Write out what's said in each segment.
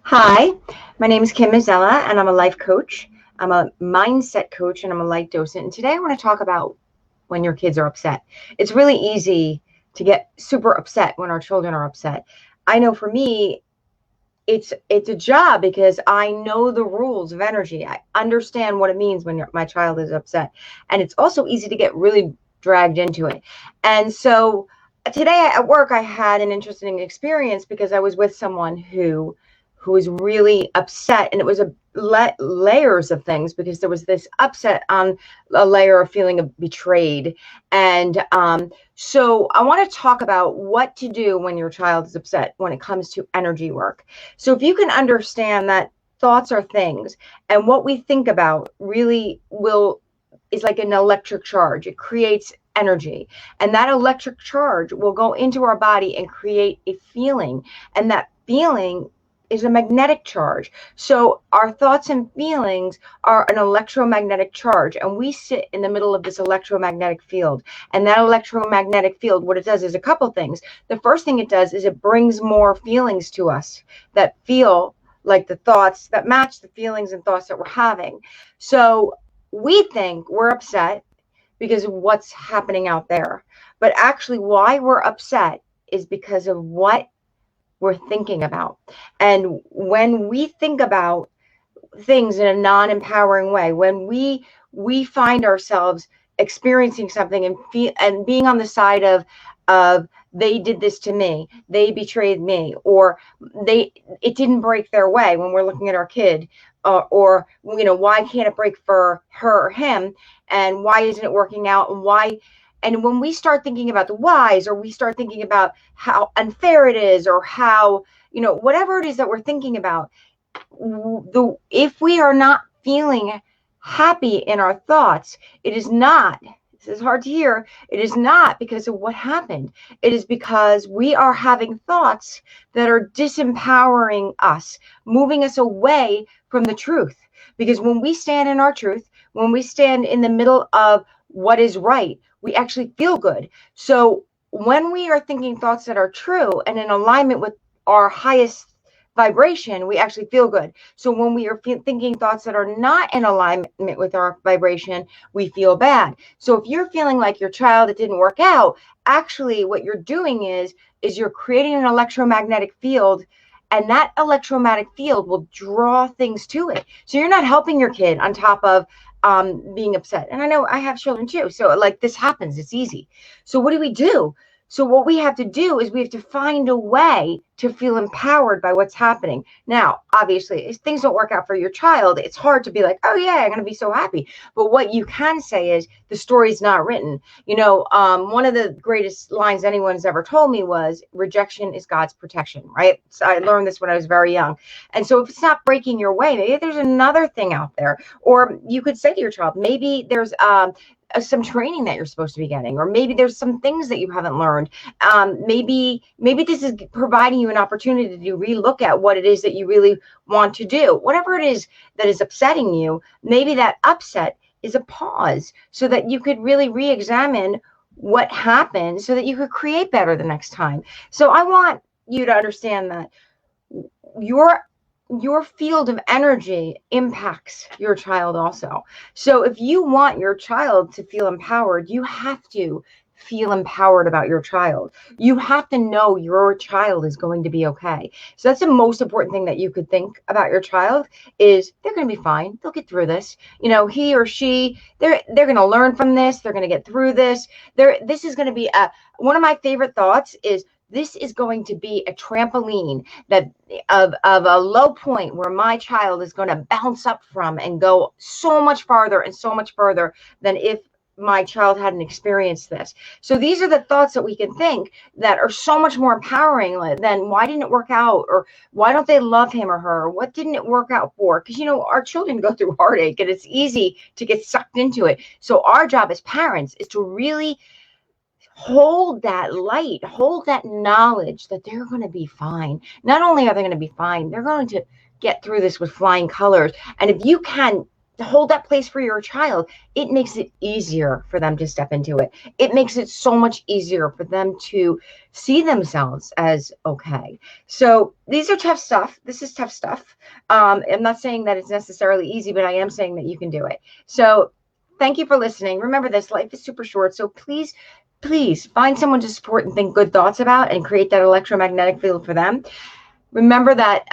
Hi, my name is Kim Mazzella, and I'm a life coach. I'm a mindset coach, and I'm a life docent. And today I want to talk about when your kids are upset. It's really easy to get super upset when our children are upset. I know for me, it's a job because I know the rules of energy. I understand what it means when my child is upset, and it's also easy to get really dragged into it. And so today at work, I had an interesting experience because I was with someone who was really upset, and it was a layers of things because there was this upset on a layer of feeling of betrayed. And so I want to talk about what to do when your child is upset when it comes to energy work. So if you can understand that thoughts are things, and what we think about really will is like an electric charge. It creates energy, and that electric charge will go into our body and create a feeling, and that feeling is a magnetic charge. So our thoughts and feelings are an electromagnetic charge, and we sit in the middle of this electromagnetic field. And that electromagnetic field, what it does is a couple things. The first thing it does is it brings more feelings to us that feel like the thoughts that match the feelings and thoughts that we're having. So we think we're upset because of what's happening out there. But actually, why we're upset is because of what we're thinking about. And when we think about things in a non-empowering way, when we find ourselves experiencing something and feel and being on the side of they did this to me, they betrayed me, or they it didn't break their way when we're looking at our kid, or why can't it break for her or him, and why isn't it working out, and why. And when we start thinking about the whys, or we start thinking about how unfair it is, or how whatever it is that we're thinking about, if we are not feeling happy in our thoughts, it is not, this is hard to hear, it is not because of what happened. It is because we are having thoughts that are disempowering us, moving us away from the truth. Because when we stand in our truth, when we stand in the middle of what is right, we actually feel good. So when we are thinking thoughts that are true and in alignment with our highest vibration, we actually feel good. So when we are thinking thoughts that are not in alignment with our vibration, we feel bad. So if you're feeling like your child, it didn't work out, actually what you're doing is you're creating an electromagnetic field, and that electromagnetic field will draw things to it. So you're not helping your kid on top of being upset. And I know I have children too, so like this happens, it's easy. So what do we do? So what we have to do is we have to find a way to feel empowered by what's happening. Now, obviously, if things don't work out for your child, it's hard to be like, oh yeah, I'm going to be so happy. But what you can say is the story's not written. One of the greatest lines anyone's ever told me was, rejection is God's protection, right? So I learned this when I was very young. And so if it's not breaking your way, maybe there's another thing out there. Or you could say to your child, maybe there's some training that you're supposed to be getting, or maybe there's some things that you haven't learned. Maybe this is providing you an opportunity to relook at what it is that you really want to do. Whatever it is that is upsetting you, maybe that upset is a pause so that you could really re-examine what happened so that you could create better the next time. So I want you to understand that your your field of energy impacts your child also. So if you want your child to feel empowered, you have to feel empowered about your child. You have to know your child is going to be okay. So that's the most important thing that you could think about your child is they're going to be fine. They'll get through this. He or she, they're going to learn from this. They're going to get through this. This is going to be one of my favorite thoughts is this is going to be a trampoline that of a low point where my child is going to bounce up from and go so much farther and so much further than if my child hadn't experienced this. So these are the thoughts that we can think that are so much more empowering than why didn't it work out, or why don't they love him or her, or what didn't it work out for? Because our children go through heartache and it's easy to get sucked into it. So our job as parents is to really hold that light, hold that knowledge that they're going to be fine. Not only are they going to be fine, they're going to get through this with flying colors. And if you can hold that place for your child, it makes it easier for them to step into it. It makes it so much easier for them to see themselves as okay. So these are tough stuff. This is tough stuff. I'm not saying that it's necessarily easy, but I am saying that you can do it. So thank you for listening. Remember this, life is super short. So please find someone to support and think good thoughts about and create that electromagnetic field for them. Remember that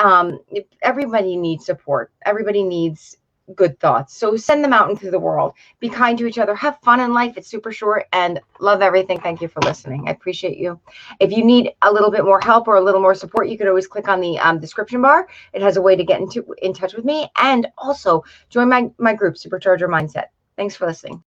everybody needs support. Everybody needs good thoughts. So send them out into the world. Be kind to each other. Have fun in life. It's super short, and love everything. Thank you for listening. I appreciate you. If you need a little bit more help or a little more support, you could always click on the description bar. It has a way to get in touch with me, and also join my group, Supercharger Mindset. Thanks for listening.